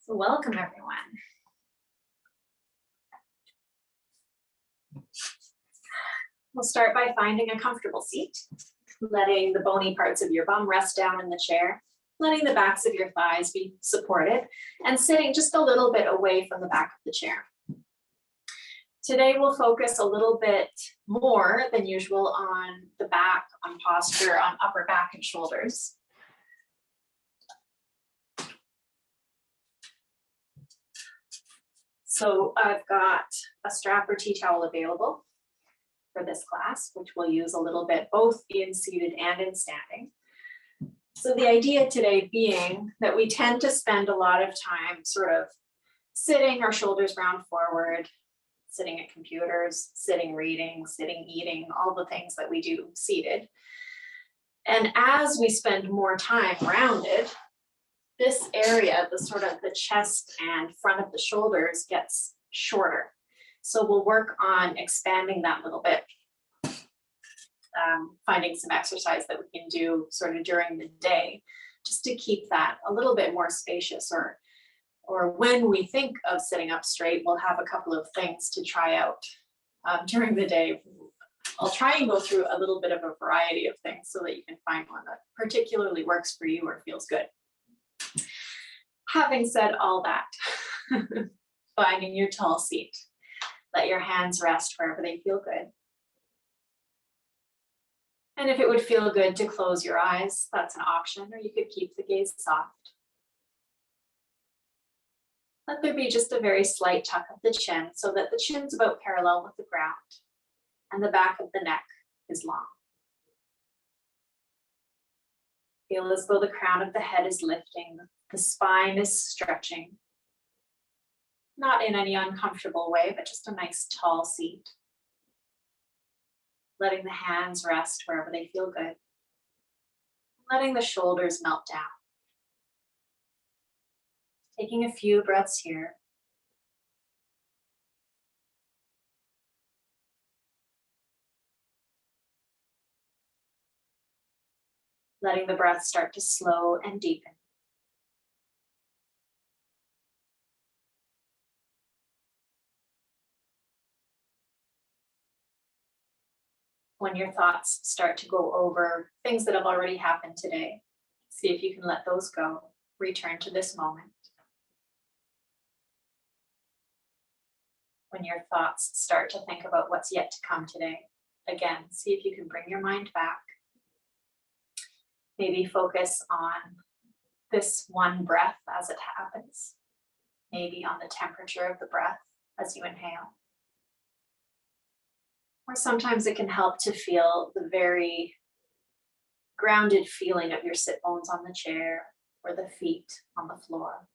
So welcome everyone. We'll start by finding a comfortable seat, letting the bony parts of your bum rest down in the chair, letting the backs of your thighs be supported, and sitting just a little bit away from the back of the chair. Today we'll focus a little bit more than usual on the back, on posture, on upper back and shoulders. So I've got a strap or tea towel available for this class, which we'll use a little bit both in seated and in standing. So the idea today being that we tend to spend a lot of time sort of sitting, our shoulders round forward, sitting at computers, sitting reading, sitting eating, all the things that we do seated. And as we spend more time rounded, this area, the sort of the chest and front of the shoulders gets shorter. So we'll work on expanding that a little bit, finding some exercise that we can do sort of during the day, just to keep that a little bit more spacious, or when we think of sitting up straight, we'll have a couple of things to try out during the day. I'll try and go through a little bit of a variety of things so that you can find one that particularly works for you or feels good. Having said all that, finding your tall seat. Let your hands rest wherever they feel good. And if it would feel good to close your eyes, that's an option, or you could keep the gaze soft. Let there be just a very slight tuck of the chin so that the chin's about parallel with the ground and the back of the neck is long. Feel as though the crown of the head is lifting, the spine is stretching. Not in any uncomfortable way, but just a nice tall seat. Letting the hands rest wherever they feel good. Letting the shoulders melt down. Taking a few breaths here. Letting the breath start to slow and deepen. When your thoughts start to go over things that have already happened today, see if you can let those go. Return to this moment. When your thoughts start to think about what's yet to come today, again, see if you can bring your mind back. Maybe focus on this one breath as it happens. Maybe on the temperature of the breath as you inhale. Or sometimes it can help to feel the very grounded feeling of your sit bones on the chair or the feet on the floor.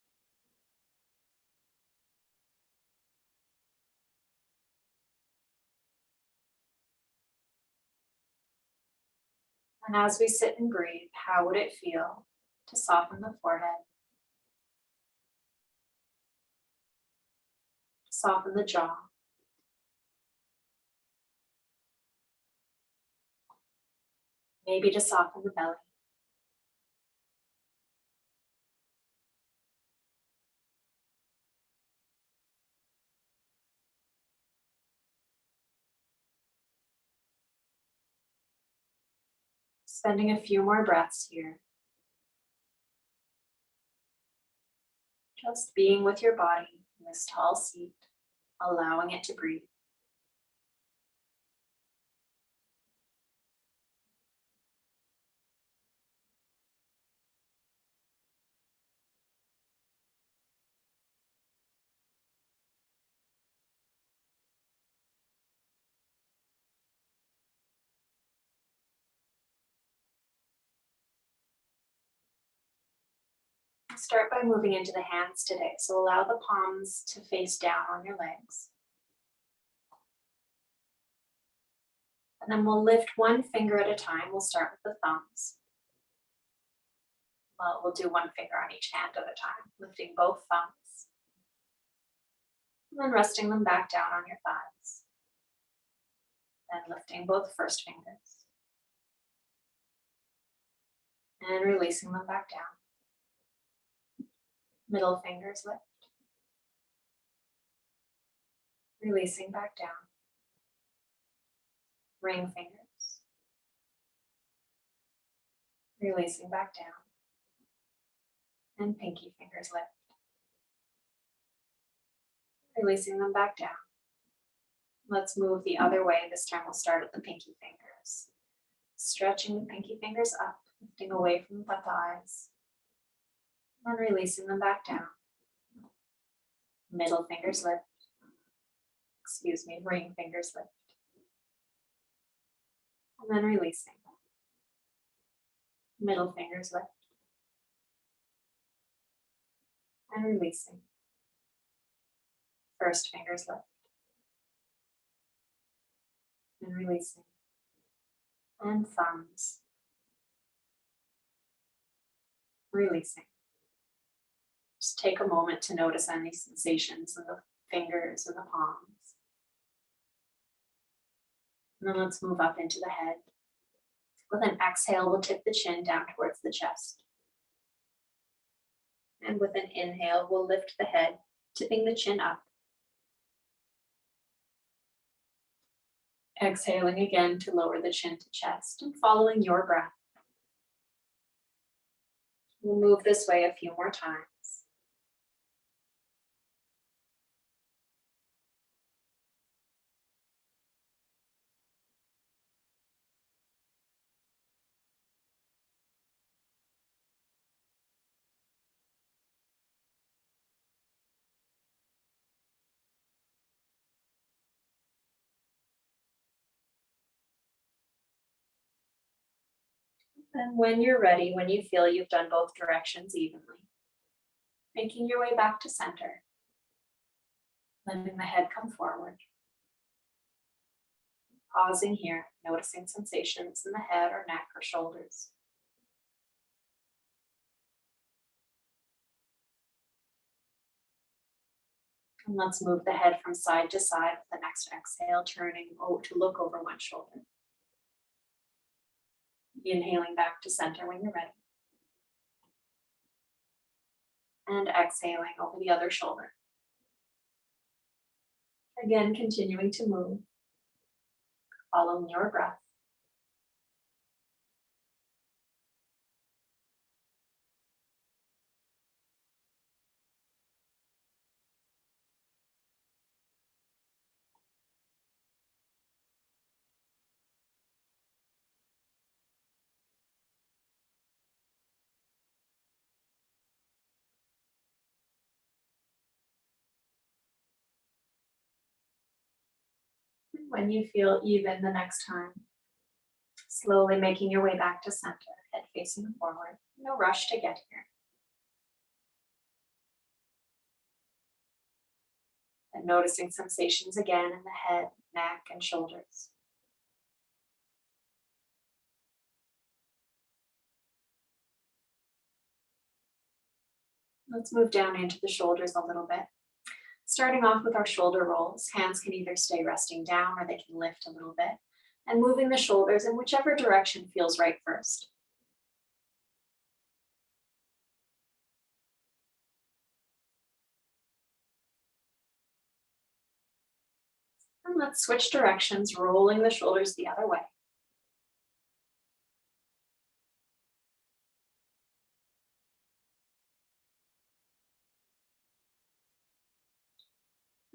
And as we sit and breathe, how would it feel to soften the forehead, soften the jaw, maybe to soften the belly. Spending a few more breaths here. Just being with your body in this tall seat, allowing it to breathe. Start by moving into the hands today. So allow the palms to face down on your legs. And then we'll lift one finger at a time. We'll start with the thumbs. Well, we'll do one finger on each hand at a time, lifting both thumbs. And then resting them back down on your thighs. Then lifting both first fingers. And releasing them back down. Middle fingers lift. Releasing back down. Ring fingers. Releasing back down. And pinky fingers lift. Releasing them back down. Let's move the other way. This time we'll start at the pinky fingers. Stretching the pinky fingers up, lifting away from the thighs. And releasing them back down. Middle fingers lift. Ring fingers lift. And then releasing. Middle fingers lift. And releasing. First fingers lift. And releasing. And thumbs. Releasing. Just take a moment to notice any sensations in the fingers and the palms. And then let's move up into the head. With an exhale, we'll tip the chin down towards the chest. And with an inhale, we'll lift the head, tipping the chin up. Exhaling again to lower the chin to chest and following your breath. We'll move this way a few more times. And when you're ready, when you feel you've done both directions evenly, making your way back to center, letting the head come forward. Pausing here, noticing sensations in the head or neck or shoulders. And let's move the head from side to side with the next exhale, turning to look over one shoulder. Inhaling back to center when you're ready. And exhaling over the other shoulder. Again, continuing to move, following your breath. When you feel even the next time, slowly making your way back to center, head facing forward. No rush to get here. And noticing sensations again in the head, neck, and shoulders. Let's move down into the shoulders a little bit. Starting off with our shoulder rolls, hands can either stay resting down or they can lift a little bit. And moving the shoulders in whichever direction feels right first. And let's switch directions, rolling the shoulders the other way.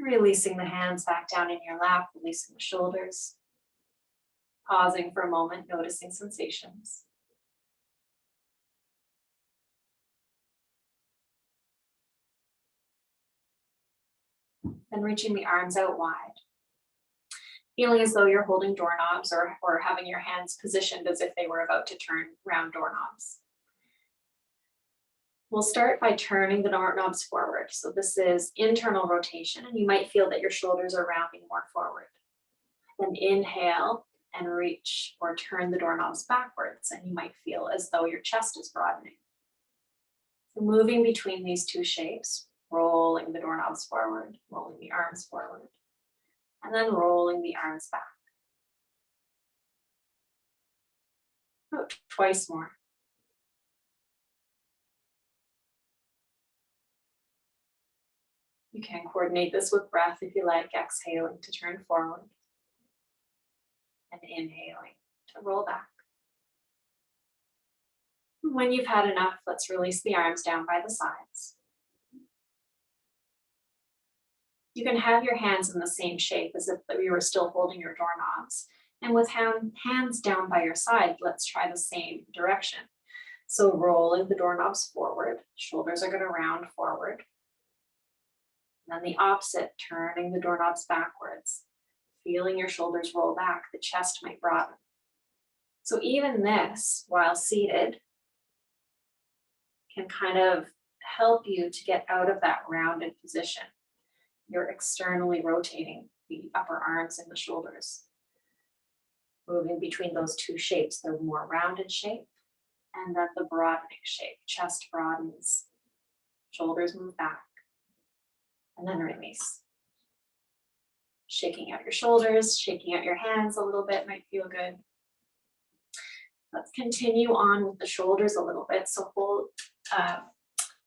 Releasing the hands back down in your lap, releasing the shoulders. Pausing for a moment, noticing sensations. Then reaching the arms out wide. Feeling as though you're holding doorknobs or having your hands positioned as if they were about to turn round doorknobs. We'll start by turning the doorknobs forward. So this is internal rotation, and you might feel that your shoulders are rounding more forward. Then inhale and reach or turn the doorknobs backwards, and you might feel as though your chest is broadening. So moving between these two shapes, rolling the doorknobs forward, rolling the arms forward, and then rolling the arms back. About twice more. You can coordinate this with breath if you like, exhaling to turn forward and inhaling to roll back. When you've had enough, let's release the arms down by the sides. You can have your hands in the same shape as if you were still holding your doorknobs. And with hands down by your side, let's try the same direction. So rolling the doorknobs forward, shoulders are going to round forward. And then the opposite, turning the doorknobs backwards. Feeling your shoulders roll back, the chest might broaden. So even this, while seated, can kind of help you to get out of that rounded position. You're externally rotating the upper arms and the shoulders. Moving between those two shapes, the more rounded shape and then the broadening shape. Chest broadens, shoulders move back, and then release. Shaking out your shoulders, shaking out your hands a little bit might feel good. Let's continue on with the shoulders a little bit. So hold,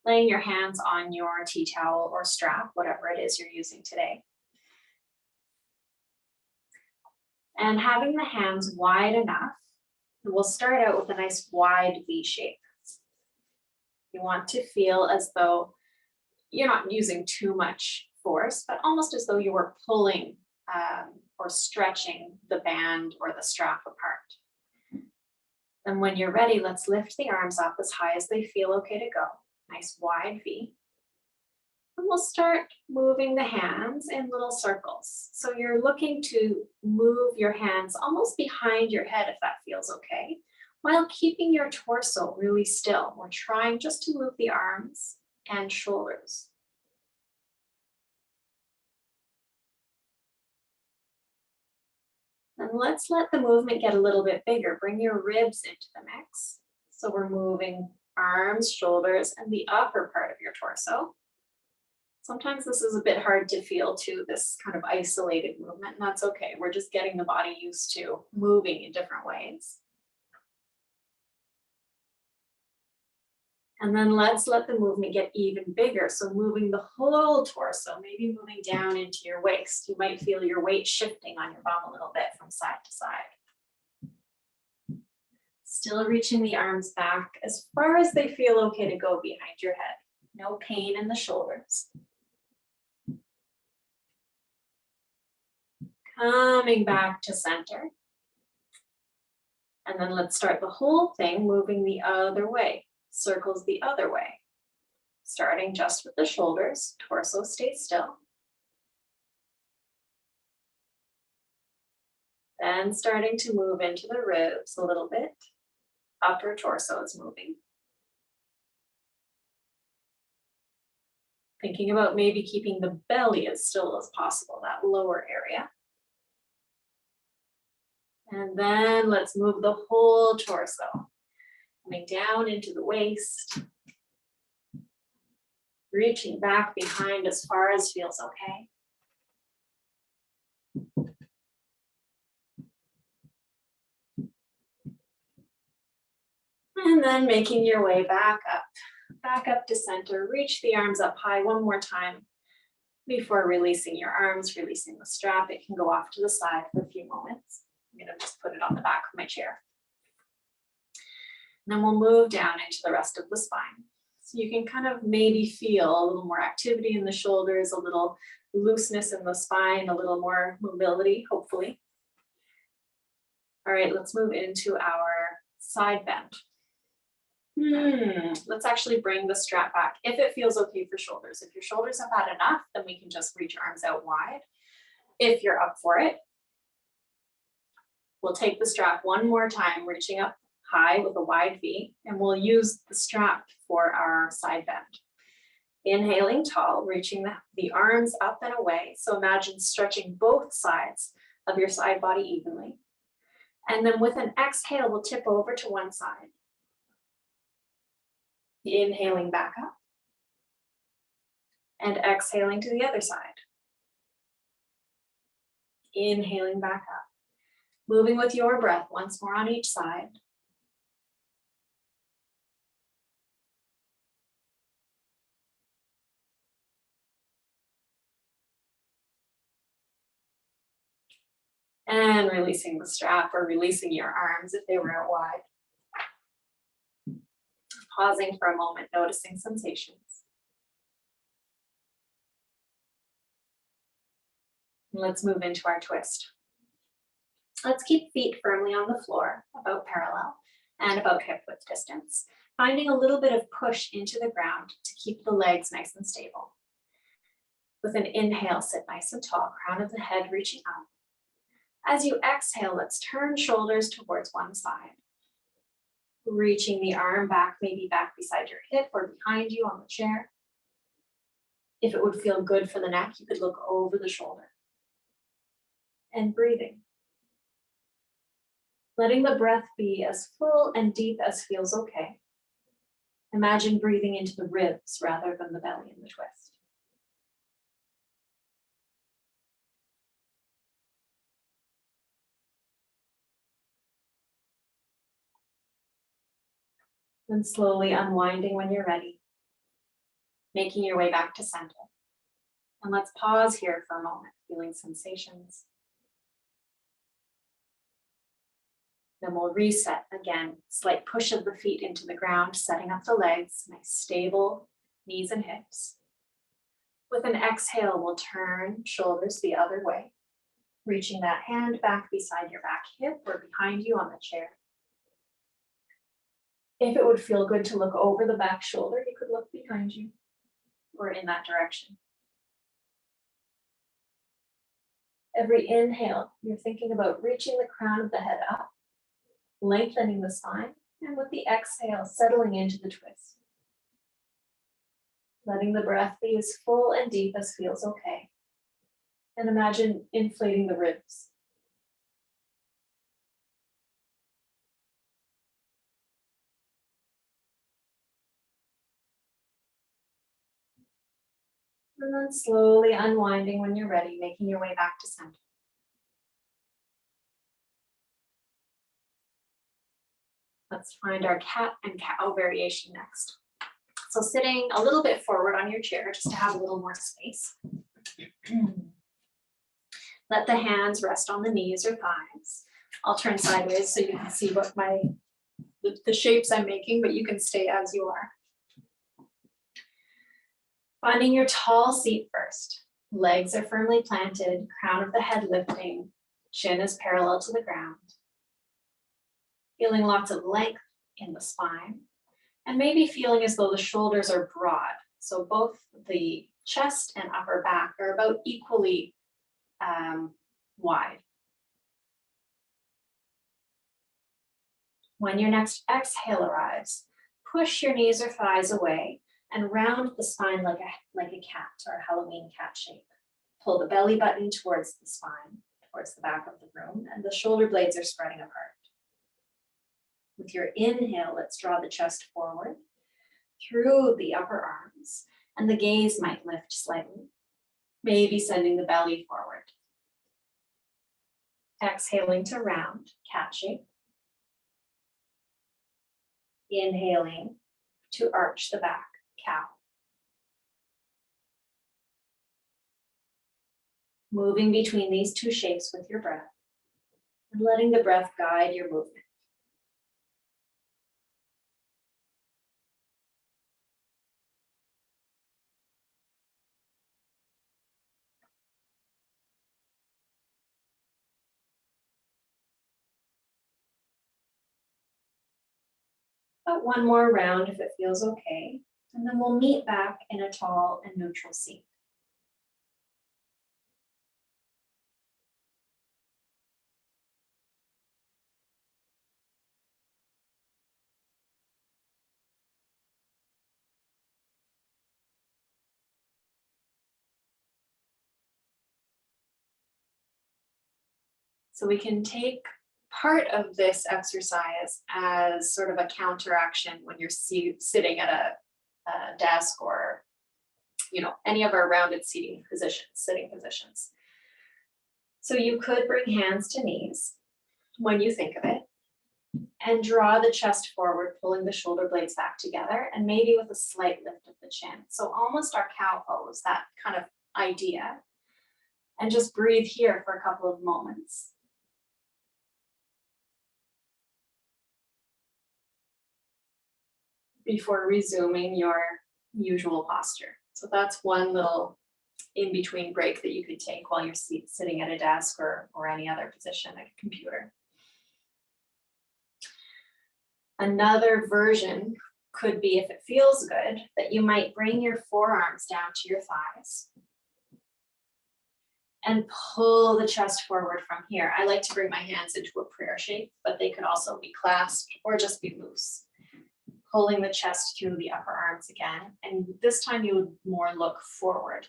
laying your hands on your tea towel or strap, whatever it is you're using today. And having the hands wide enough, we'll start out with a nice wide V shape. You want to feel as though you're not using too much force, but almost as though you were pulling or stretching the band or the strap apart. And when you're ready, let's lift the arms up as high as they feel okay to go. Nice wide V. And we'll start moving the hands in little circles. So you're looking to move your hands almost behind your head if that feels okay, while keeping your torso really still. We're trying just to move the arms and shoulders. And let's let the movement get a little bit bigger. Bring your ribs into the mix. So we're moving arms, shoulders, and the upper part of your torso. Sometimes this is a bit hard to feel too, this kind of isolated movement, and that's okay. We're just getting the body used to moving in different ways. And then let's let the movement get even bigger. So moving the whole torso, maybe moving down into your waist. You might feel your weight shifting on your bum a little bit from side to side. Still reaching the arms back as far as they feel okay to go behind your head. No pain in the shoulders. Coming back to center. And then let's start the whole thing moving the other way. Circles the other way. Starting just with the shoulders, torso stays still. Then starting to move into the ribs a little bit. Upper torso is moving. Thinking about maybe keeping the belly as still as possible, that lower area. And then let's move the whole torso. Coming down into the waist. Reaching back behind as far as feels okay. And then making your way back up to center. Reach the arms up high one more time before releasing your arms, releasing the strap. It can go off to the side for a few moments. I'm gonna just put it on the back of my chair. And then we'll move down into the rest of the spine. So you can kind of maybe feel a little more activity in the shoulders, a little looseness in the spine, a little more mobility, hopefully. All right, let's move into our side bend. Let's actually bring the strap back if it feels okay for shoulders. If your shoulders have had enough, then we can just reach arms out wide. If you're up for it, we'll take the strap one more time, reaching up high with a wide V, and we'll use the strap for our side bend. Inhaling tall, reaching the arms up and away. So imagine stretching both sides of your side body evenly. And then with an exhale, we'll tip over to one side. Inhaling back up. And exhaling to the other side. Inhaling back up. Moving with your breath once more on each side. And releasing the strap or releasing your arms if they were out wide. Pausing for a moment, noticing sensations. And let's move into our twist. Let's keep feet firmly on the floor, about parallel, and about hip width distance, finding a little bit of push into the ground to keep the legs nice and stable. With an inhale, sit nice and tall, crown of the head reaching up. As you exhale, let's turn shoulders towards one side. Reaching the arm back, maybe back beside your hip or behind you on the chair. If it would feel good for the neck, you could look over the shoulder. And breathing. Letting the breath be as full and deep as feels okay. Imagine breathing into the ribs rather than the belly in the twist. Then slowly unwinding when you're ready, making your way back to center. And let's pause here for a moment, feeling sensations. Then we'll reset again, slight push of the feet into the ground, setting up the legs, nice stable knees and hips. With an exhale, we'll turn shoulders the other way, reaching that hand back beside your back hip or behind you on the chair. If it would feel good to look over the back shoulder, you could look behind you or in that direction. Every inhale, you're thinking about reaching the crown of the head up, lengthening the spine, and with the exhale, settling into the twist. Letting the breath be as full and deep as feels okay. And imagine inflating the ribs. And then slowly unwinding when you're ready, making your way back to center. Let's find our cat and cow variation next. So sitting a little bit forward on your chair, just to have a little more space. Let the hands rest on the knees or thighs. I'll turn sideways so you can see what the shapes I'm making, but you can stay as you are. Finding your tall seat first. Legs are firmly planted, crown of the head lifting, chin is parallel to the ground. Feeling lots of length in the spine, and maybe feeling as though the shoulders are broad. So both the chest and upper back are about equally wide. When your next exhale arrives, push your knees or thighs away and round the spine like a cat or a Halloween cat shape. Pull the belly button towards the spine, towards the back of the room, and the shoulder blades are spreading apart. With your inhale, let's draw the chest forward through the upper arms, and the gaze might lift slightly, maybe sending the belly forward. Exhaling to round, cat shape. Inhaling to arch the back, cow. Moving between these two shapes with your breath, and letting the breath guide your movement. About one more round if it feels okay, and then we'll meet back in a tall and neutral seat. So we can take part of this exercise as sort of a counteraction when you're sitting at a desk or any of our rounded seating positions, sitting positions. So you could bring hands to knees when you think of it and draw the chest forward, pulling the shoulder blades back together and maybe with a slight lift of the chin. So almost our cow pose, that kind of idea. And just breathe here for a couple of moments. before resuming your usual posture. So that's one little in-between break that you could take while you're sitting at a desk or any other position at a computer. Another version could be, if it feels good, that you might bring your forearms down to your thighs and pull the chest forward from here. I like to bring my hands into a prayer shape, but they could also be clasped or just be loose. Pulling the chest through the upper arms again, and this time you would more look forward.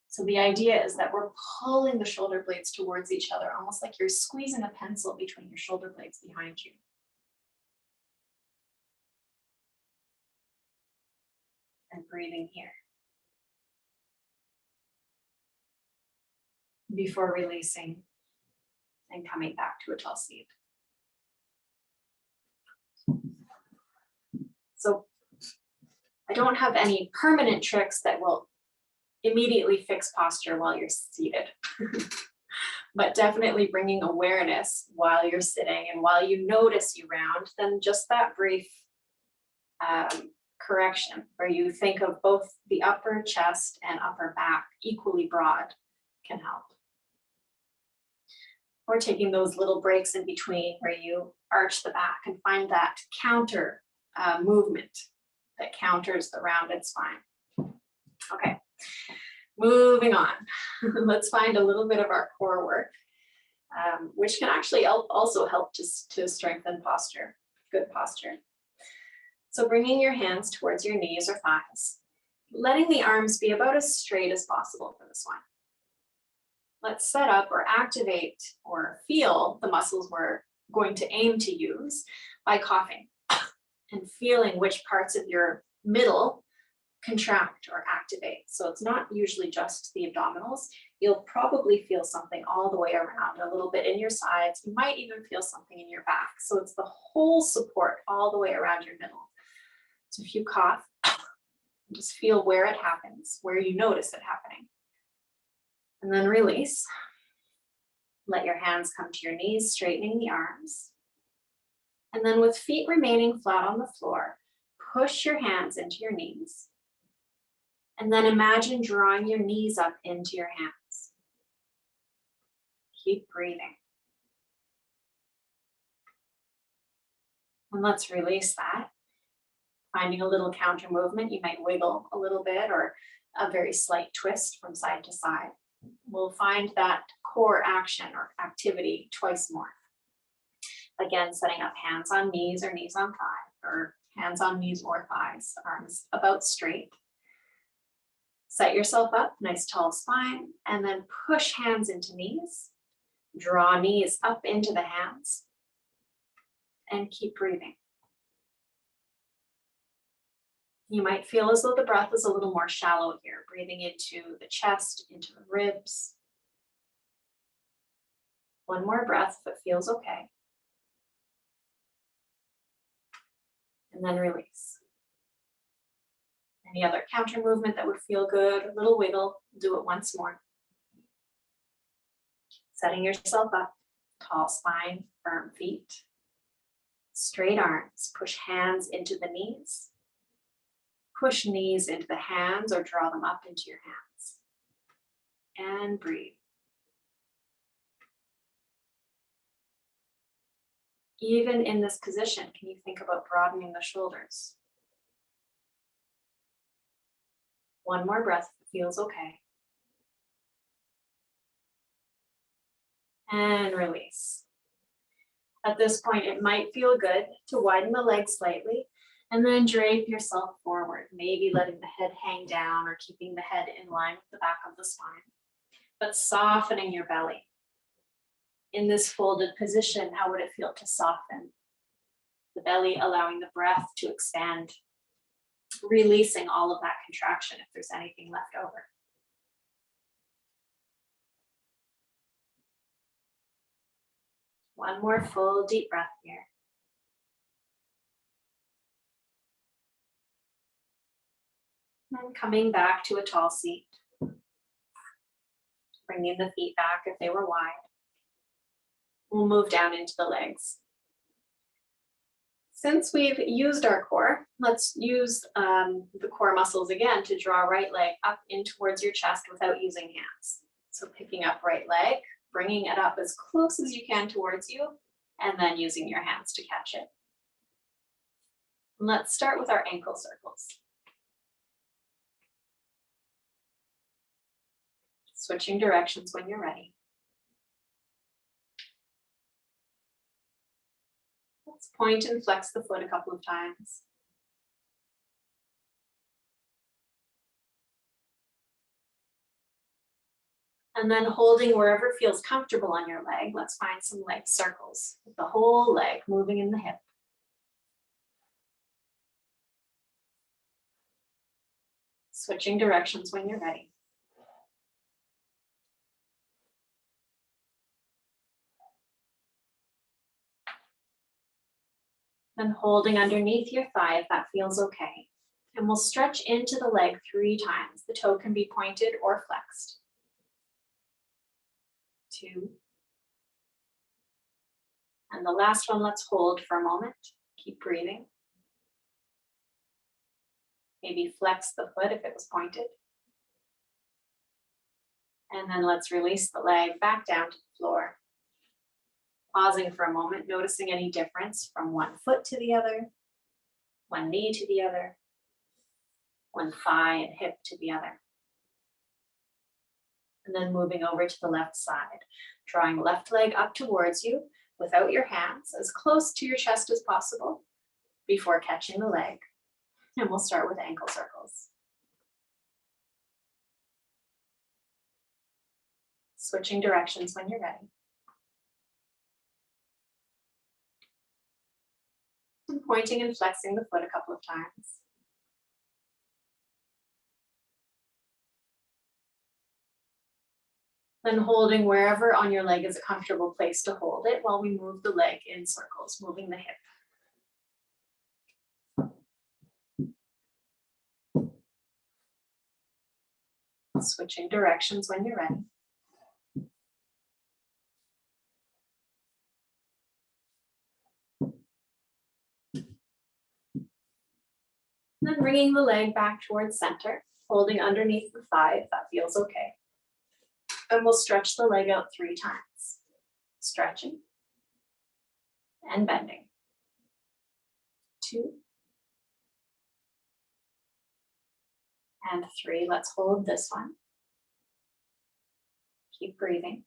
So the idea is that we're pulling the shoulder blades towards each other, almost like you're squeezing a pencil between your shoulder blades behind you. And breathing here. Before releasing and coming back to a tall seat. So I don't have any permanent tricks that will immediately fix posture while you're seated, but definitely bringing awareness while you're sitting, and while you notice you round, then just that brief correction where you think of both the upper chest and upper back equally broad can help. Or taking those little breaks in between where you arch the back and find that counter movement that counters the rounded spine. Okay, moving on. Let's find a little bit of our core work, which can actually also help to strengthen posture, good posture. So bringing your hands towards your knees or thighs, letting the arms be about as straight as possible for this one. Let's set up or activate or feel the muscles we're going to aim to use by coughing and feeling which parts of your middle contract or activate. So it's not usually just the abdominals. You'll probably feel something all the way around, a little bit in your sides. You might even feel something in your back. So it's the whole support all the way around your middle. So if you cough, just feel where it happens, where you notice it happening. And then release. Let your hands come to your knees, straightening the arms. And then with feet remaining flat on the floor, push your hands into your knees. And then imagine drawing your knees up into your hands. Keep breathing. And let's release that. Finding a little counter movement, you might wiggle a little bit or a very slight twist from side to side. We'll find that core action or activity twice more. Again, setting up hands on knees or knees on thigh, or hands on knees or thighs, arms about straight. Set yourself up, nice tall spine, and then push hands into knees. Draw knees up into the hands and keep breathing. You might feel as though the breath is a little more shallow here, breathing into the chest, into the ribs. One more breath if it feels okay. And then release. Any other counter movement that would feel good, a little wiggle, do it once more. Setting yourself up, tall spine, firm feet, straight arms, push hands into the knees. Push knees into the hands or draw them up into your hands. And breathe. Even in this position, can you think about broadening the shoulders? One more breath if it feels okay. And release. At this point, it might feel good to widen the legs slightly and then drape yourself forward, maybe letting the head hang down or keeping the head in line with the back of the spine, but softening your belly. In this folded position, how would it feel to soften the belly, allowing the breath to expand, releasing all of that contraction if there's anything left over. One more full deep breath here. And coming back to a tall seat. Bringing the feet back if they were wide. We'll move down into the legs. Since we've used our core, let's use the core muscles again to draw right leg up in towards your chest without using hands. So picking up right leg, bringing it up as close as you can towards you, and then using your hands to catch it. Let's start with our ankle circles. Switching directions when you're ready. Let's point and flex the foot a couple of times. And then holding wherever feels comfortable on your leg, let's find some leg circles with the whole leg moving in the hip. Switching directions when you're ready. And holding underneath your thigh if that feels okay. And we'll stretch into the leg 3 times. The toe can be pointed or flexed. 2. And the last one, let's hold for a moment. Keep breathing. Maybe flex the foot if it was pointed. And then let's release the leg back down to the floor. Pausing for a moment, noticing any difference from one foot to the other, one knee to the other, one thigh and hip to the other. And then moving over to the left side, drawing left leg up towards you without your hands, as close to your chest as possible before catching the leg. And we'll start with ankle circles. Switching directions when you're ready. And pointing and flexing the foot a couple of times. Then holding wherever on your leg is a comfortable place to hold it while we move the leg in circles, moving the hip. Switching directions when you're ready. Then bringing the leg back towards center, holding underneath the thigh if that feels okay. And we'll stretch the leg out 3 times. Stretching and bending. 2 and 3. Let's hold this one. Keep breathing.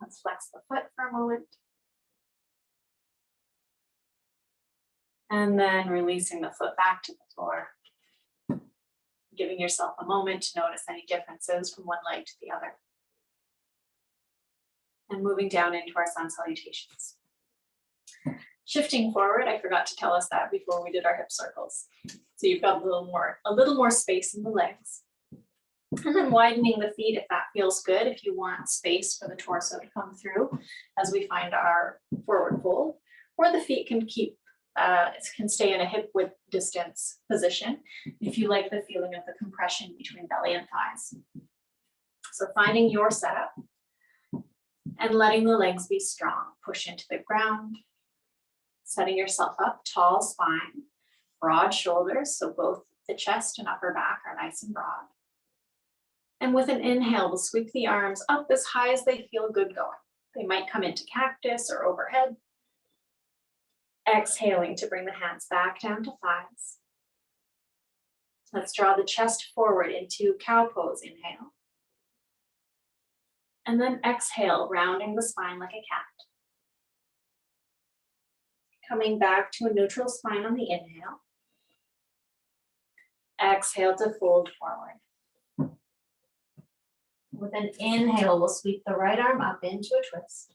Let's flex the foot for a moment. And then releasing the foot back to the floor. Giving yourself a moment to notice any differences from one leg to the other. And moving down into our sun salutations. Shifting forward, I forgot to tell us that before we did our hip circles. So you've got a little more space in the legs. And then widening the feet if that feels good, if you want space for the torso to come through as we find our forward fold. Or the feet can stay in a hip width distance position if you like the feeling of the compression between belly and thighs. So finding your setup and letting the legs be strong. Push into the ground, setting yourself up, tall spine, broad shoulders, so both the chest and upper back are nice and broad. And with an inhale, we'll sweep the arms up as high as they feel good going. They might come into cactus or overhead. Exhaling to bring the hands back down to thighs. Let's draw the chest forward into cow pose, inhale. And then exhale, rounding the spine like a cat. Coming back to a neutral spine on the inhale. Exhale to fold forward. With an inhale, we'll sweep the right arm up into a twist.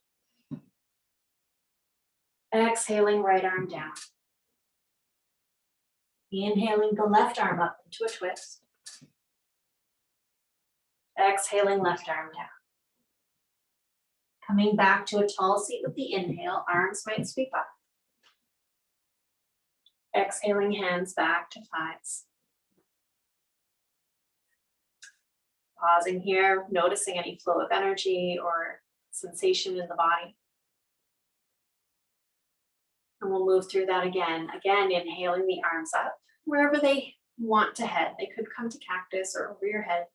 Exhaling, right arm down. Inhaling the left arm up into a twist. Exhaling, left arm down. Coming back to a tall seat with the inhale, arms might sweep up. Exhaling, hands back to thighs. Pausing here, noticing any flow of energy or sensation in the body. And we'll move through that again. Again, inhaling the arms up wherever they want to head. They could come to cactus or over your head.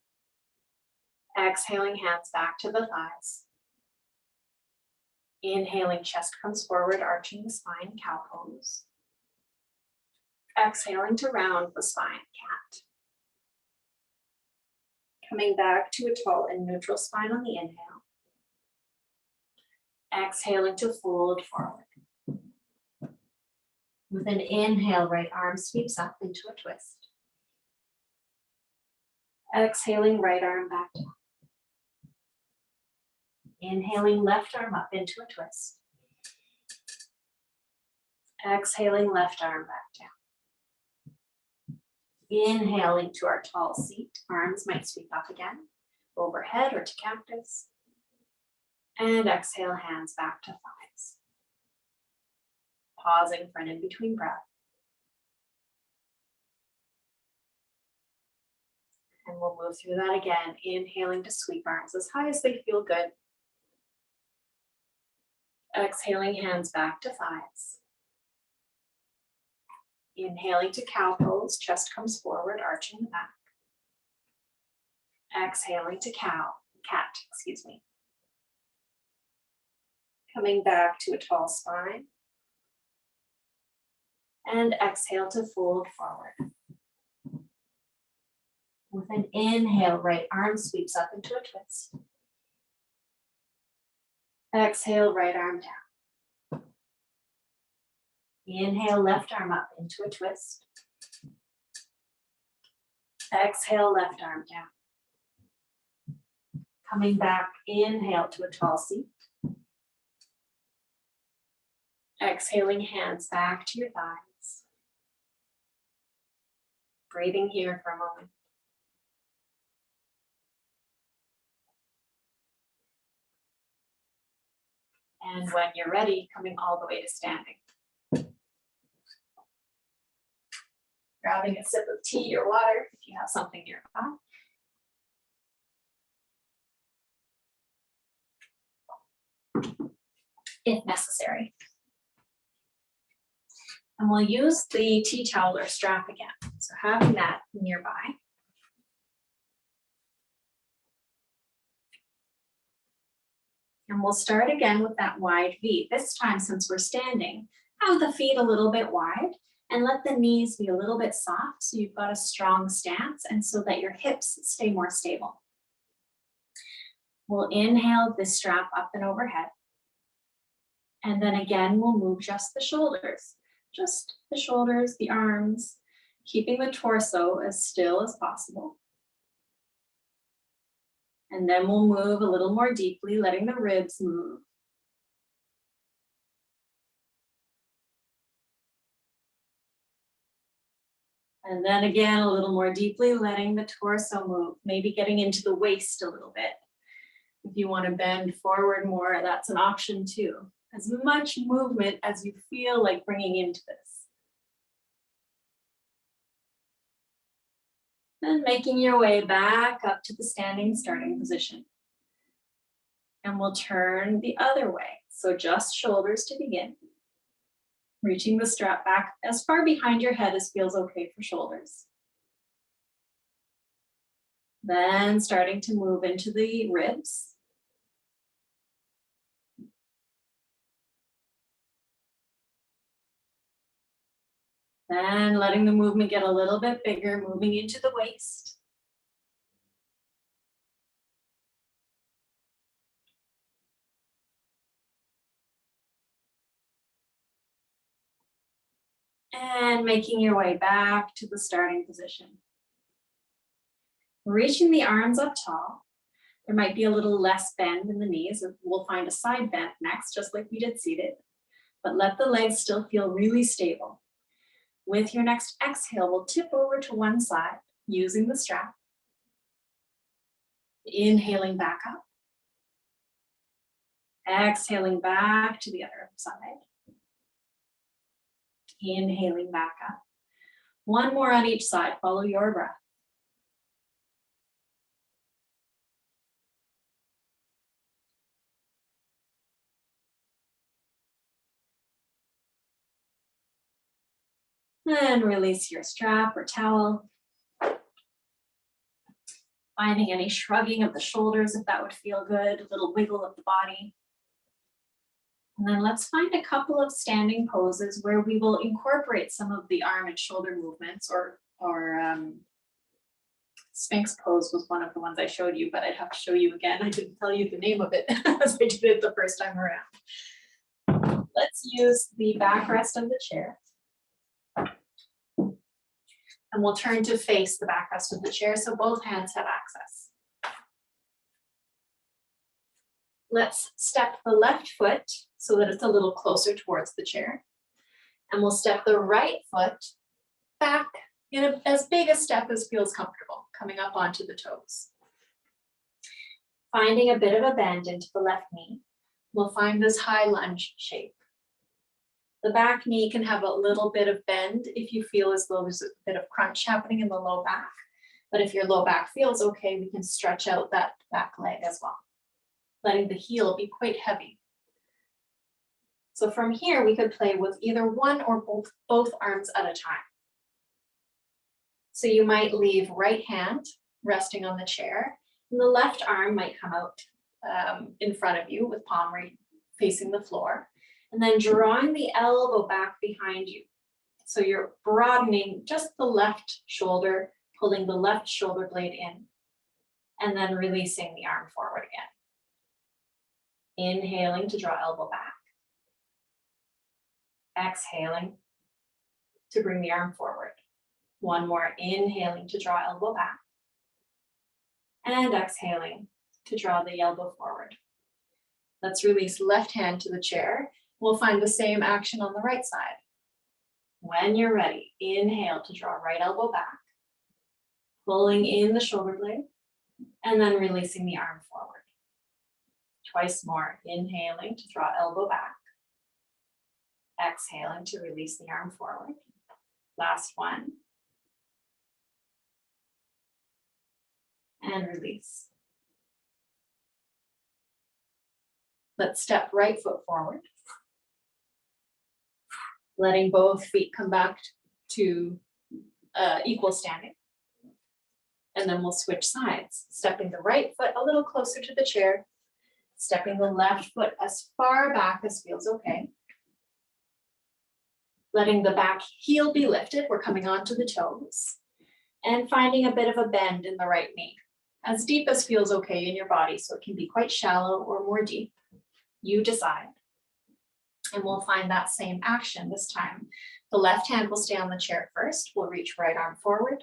Exhaling, hands back to the thighs. Inhaling, chest comes forward, arching the spine, cow pose. Exhaling to round the spine, cat. Coming back to a tall and neutral spine on the inhale. Exhaling to fold forward. With an inhale, right arm sweeps up into a twist. Exhaling, right arm back down. Inhaling, left arm up into a twist. Exhaling, left arm back down. Inhaling to our tall seat. Arms might sweep up again, overhead or to cactus. And exhale, hands back to thighs. Pausing for an in-between breath. And we'll move through that again, inhaling to sweep arms as high as they feel good. Exhaling, hands back to thighs. Inhaling to cow pose, chest comes forward, arching the back. Exhaling to cat, Coming back to a tall spine. And exhale to fold forward. With an inhale, right arm sweeps up into a twist. Exhale, right arm down. Inhale, left arm up into a twist. Exhale, left arm down. Coming back, inhale to a tall seat. Exhaling, hands back to your thighs. Breathing here for a moment. And when you're ready, coming all the way to standing. Grabbing a sip of tea or water if you have something nearby. If necessary. And we'll use the tea towel or strap again. So having that nearby. And we'll start again with that wide V. This time, since we're standing, have the feet a little bit wide and let the knees be a little bit soft so you've got a strong stance and so that your hips stay more stable. We'll inhale this strap up and overhead. And then again, we'll move just the shoulders, the arms, keeping the torso as still as possible. And then we'll move a little more deeply, letting the ribs move. And then again, a little more deeply, letting the torso move, maybe getting into the waist a little bit. If you want to bend forward more, that's an option too. As much movement as you feel like bringing into this. And making your way back up to the standing starting position. And we'll turn the other way. So just shoulders to begin. Reaching the strap back as far behind your head as feels okay for shoulders. Then starting to move into the ribs. Then letting the movement get a little bit bigger, moving into the waist. And making your way back to the starting position. Reaching the arms up tall. There might be a little less bend in the knees. We'll find a side bend next, just like we did seated. But let the legs still feel really stable. With your next exhale, we'll tip over to one side using the strap. Inhaling back up. Exhaling back to the other side. Inhaling back up. One more on each side. Follow your breath. And release your strap or towel. Finding any shrugging of the shoulders if that would feel good, a little wiggle of the body. And then let's find a couple of standing poses where we will incorporate some of the arm and shoulder movements, or Sphinx pose was one of the ones I showed you, but I'd have to show you again. I didn't tell you the name of it as I did it the first time around. Let's use the backrest of the chair. And we'll turn to face the backrest of the chair so both hands have access. Let's step the left foot so that it's a little closer towards the chair. And we'll step the right foot back in as big a step as feels comfortable, coming up onto the toes. Finding a bit of a bend into the left knee, we'll find this high lunge shape. The back knee can have a little bit of bend if you feel as though there's a bit of crunch happening in the low back. But if your low back feels okay, we can stretch out that back leg as well, letting the heel be quite heavy. So from here, we could play with either one or both arms at a time. So you might leave right hand resting on the chair, and the left arm might come out in front of you with palm facing the floor. And then drawing the elbow back behind you. So you're broadening just the left shoulder, pulling the left shoulder blade in, and then releasing the arm forward again. Inhaling to draw elbow back. Exhaling to bring the arm forward. One more, inhaling to draw elbow back. And exhaling to draw the elbow forward. Let's release left hand to the chair. We'll find the same action on the right side. When you're ready, inhale to draw right elbow back, pulling in the shoulder blade, and then releasing the arm forward. Twice more, inhaling to draw elbow back, exhaling to release the arm forward. Last one. And release. Let's step right foot forward. Letting both feet come back to equal standing. And then we'll switch sides. Stepping the right foot a little closer to the chair. Stepping the left foot as far back as feels okay. Letting the back heel be lifted. We're coming onto the toes. And finding a bit of a bend in the right knee. As deep as feels okay in your body, so it can be quite shallow or more deep. You decide. And we'll find that same action this time. The left hand will stay on the chair first. We'll reach right arm forward.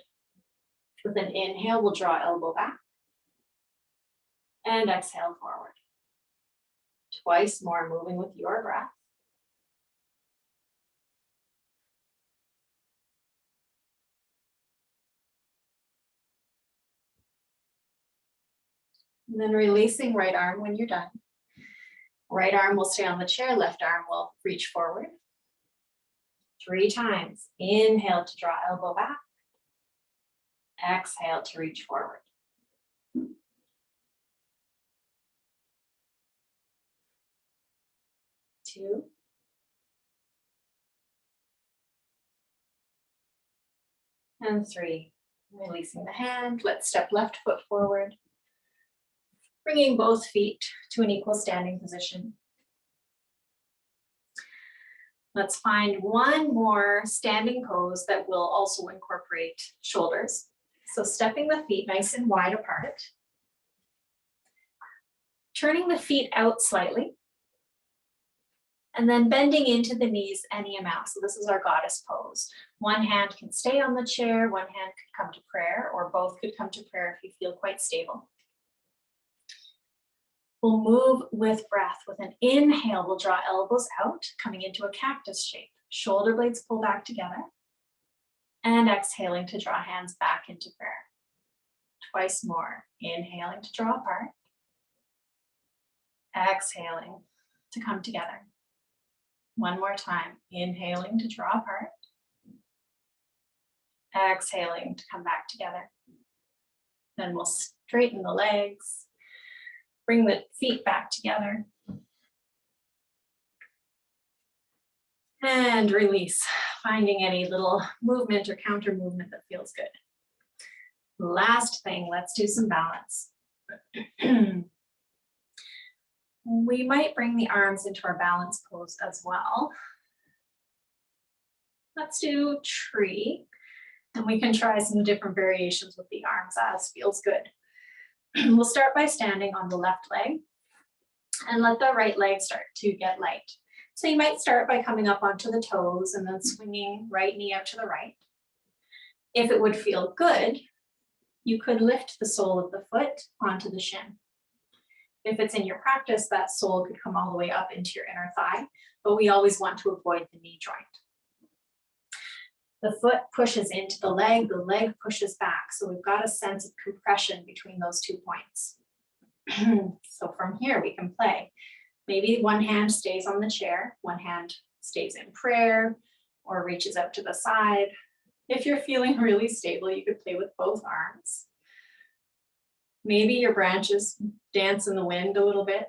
With an inhale, we'll draw elbow back. And exhale forward. Twice more, moving with your breath. And then releasing right arm when you're done. Right arm will stay on the chair, left arm will reach forward. 3 times. Inhale to draw elbow back. Exhale to reach forward. 2. And 3. Releasing the hand. Let's step left foot forward. Bringing both feet to an equal standing position. Let's find one more standing pose that will also incorporate shoulders. So stepping the feet nice and wide apart. Turning the feet out slightly. And then bending into the knees any amount. So this is our goddess pose. One hand can stay on the chair, one hand could come to prayer, or both could come to prayer if you feel quite stable. We'll move with breath. With an inhale, we'll draw elbows out, coming into a cactus shape. Shoulder blades pull back together. And exhaling to draw hands back into prayer. Twice more. Inhaling to draw apart. Exhaling to come together. One more time. Inhaling to draw apart. Exhaling to come back together. Then we'll straighten the legs. Bring the feet back together. And release, finding any little movement or counter movement that feels good. Last thing, let's do some balance. We might bring the arms into our balance pose as well. Let's do tree, and we can try some different variations with the arms as feels good. We'll start by standing on the left leg and let the right leg start to get light. So you might start by coming up onto the toes and then swinging right knee out to the right. If it would feel good, you could lift the sole of the foot onto the shin. If it's in your practice, that sole could come all the way up into your inner thigh, but we always want to avoid the knee joint. The foot pushes into the leg pushes back. So we've got a sense of compression between those 2 points. So from here we can play. Maybe one hand stays on the chair, one hand stays in prayer or reaches out to the side. If you're feeling really stable, you could play with both arms. Maybe your branches dance in the wind a little bit.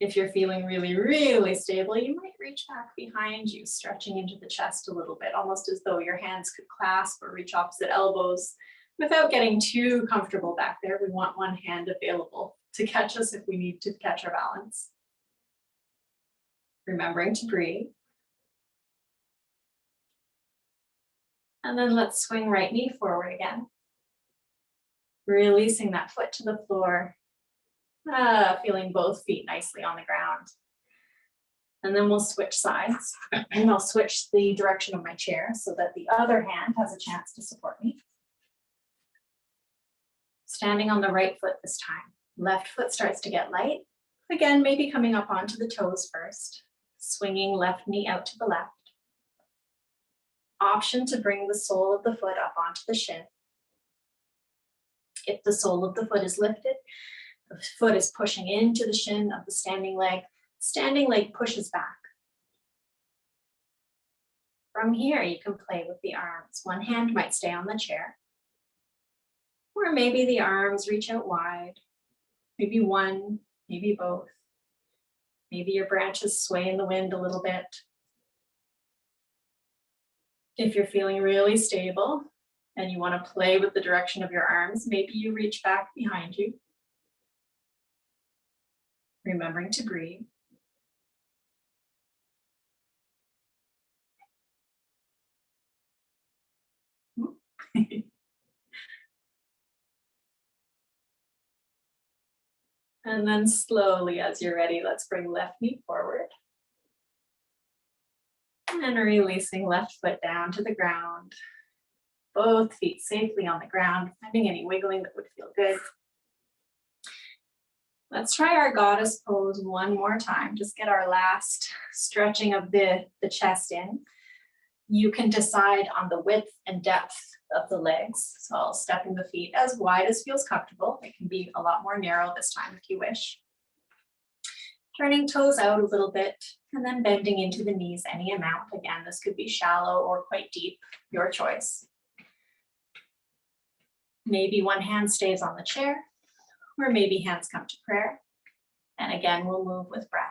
If you're feeling really, really stable, you might reach back behind you, stretching into the chest a little bit, almost as though your hands could clasp or reach opposite elbows without getting too comfortable back there. We want one hand available to catch us if we need to catch our balance. Remembering to breathe. And then let's swing right knee forward again. Releasing that foot to the floor. Feeling both feet nicely on the ground. And then we'll switch sides. And I'll switch the direction of my chair so that the other hand has a chance to support me. Standing on the right foot this time. Left foot starts to get light. Again, maybe coming up onto the toes first. Swinging left knee out to the left. Option to bring the sole of the foot up onto the shin. If the sole of the foot is lifted, the foot is pushing into the shin of the standing leg pushes back. From here, you can play with the arms. One hand might stay on the chair, or maybe the arms reach out wide. Maybe one, maybe both. Maybe your branches sway in the wind a little bit. If you're feeling really stable and you want to play with the direction of your arms, maybe you reach back behind you. Remembering to breathe. And then slowly, as you're ready, let's bring left knee forward. And releasing left foot down to the ground. Both feet safely on the ground, finding any wiggling that would feel good. Let's try our goddess pose one more time. Just get our last stretching of the chest in. You can decide on the width and depth of the legs. So I'll step in the feet as wide as feels comfortable. It can be a lot more narrow this time if you wish. Turning toes out a little bit and then bending into the knees any amount. Again, this could be shallow or quite deep, your choice. Maybe one hand stays on the chair, or maybe hands come to prayer. And again, we'll move with breath.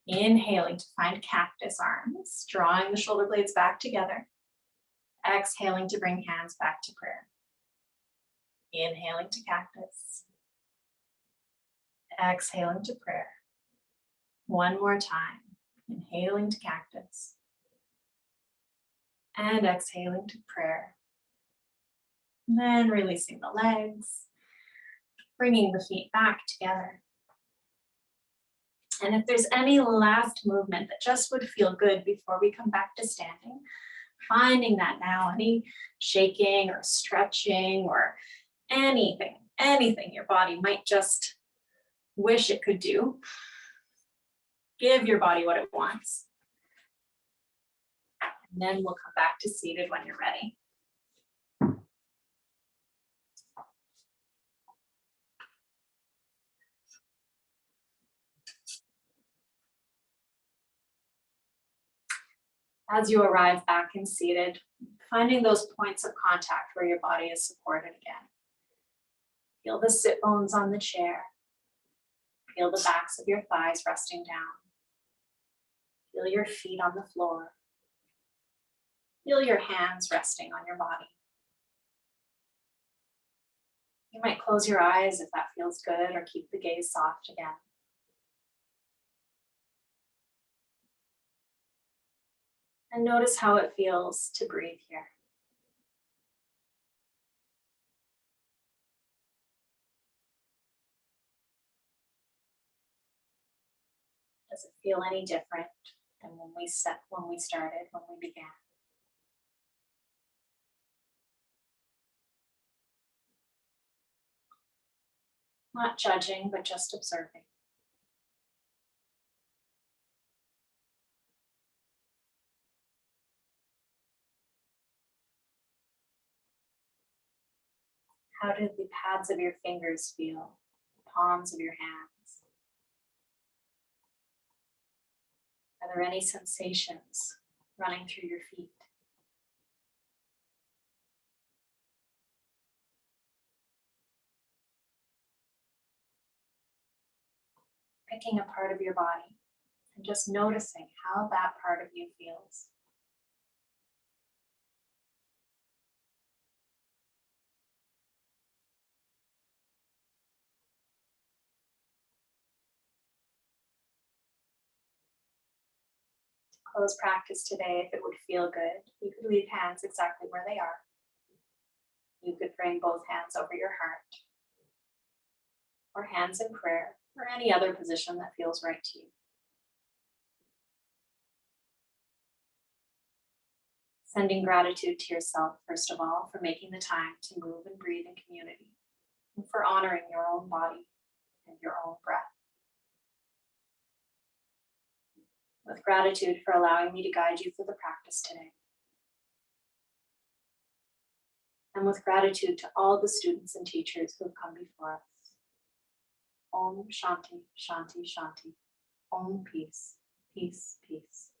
Inhaling to find cactus arms, drawing the shoulder blades back together. Exhaling to bring hands back to prayer. Inhaling to cactus. Exhaling to prayer. One more time. Inhaling to cactus. And exhaling to prayer. And then releasing the legs. Bringing the feet back together. And if there's any last movement that just would feel good before we come back to standing, finding that now, any shaking or stretching or anything your body might just wish it could do. Give your body what it wants. And then we'll come back to seated when you're ready. As you arrive back in seated, finding those points of contact where your body is supported again. Feel the sit bones on the chair. Feel the backs of your thighs resting down. Feel your feet on the floor. Feel your hands resting on your body. You might close your eyes if that feels good, or keep the gaze soft again. And notice how it feels to breathe here. Does it feel any different than when we started, when we began? Not judging, but just observing. How do the pads of your fingers feel? The palms of your hands? Are there any sensations running through your feet? Picking a part of your body and just noticing how that part of you feels. Close practice today, if it would feel good, you could leave hands exactly where they are. You could bring both hands over your heart, or hands in prayer, or any other position that feels right to you. Sending gratitude to yourself, first of all, for making the time to move and breathe in community, and for honoring your own body and your own breath. With gratitude for allowing me to guide you through the practice today. And with gratitude to all the students and teachers who have come before us. Om Shanti, Shanti, Shanti. Om peace, peace, peace.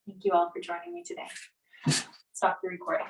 Thank you all for joining me today. Stop the recording.